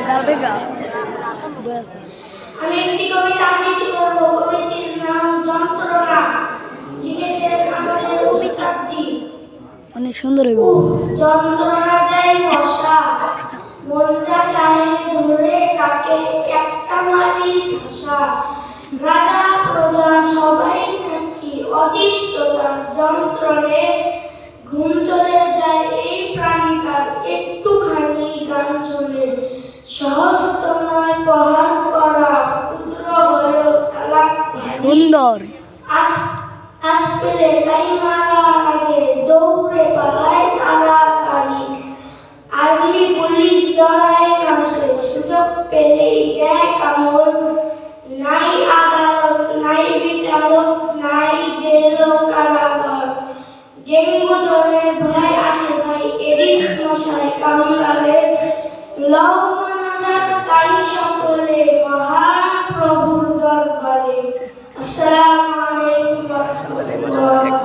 গার্বেগা আমি একটি কবিতা আবৃত্তি করব। কবিতার নাম যন্ত্রণা। লিখেছেন আমাদের উস্তাদজি। অনেক সুন্দর হইব। যন্ত্রণা দেয় মশা, মনটা চায় ধরে কাকে একটা মারি ঠসা। রাজা প্রজা সবাই নাকি অতিষ্ঠ তার যন্ত্রণে। ঘুম চলে যায় এই প্রাণীটার একটুখানি গান শুনে। সহস্ত নয় প্রহার করা, ক্ষুদ্র হলেও চালাক সুন্দর। আজ আজ পেলে তাই মারা লাগে, দৌড়ে পালায় তাড়াতাড়ি। আর্মি পুলিশ ডরায় না সে, সুযোগ পেলেই দেয় কামড়। নাই আদালত নাই বিচারক, নাই জেল ও কারাগার। ডেঙ্গু জ্বরের ভয় আছে ভাই, এডিস মশায় কামড়ালে। লও মোনাজাত তাই সকলে মহান প্রভুর দরবারে। আসসালামু আলাইকুম ওয়া রাহমাতুল্লাহ।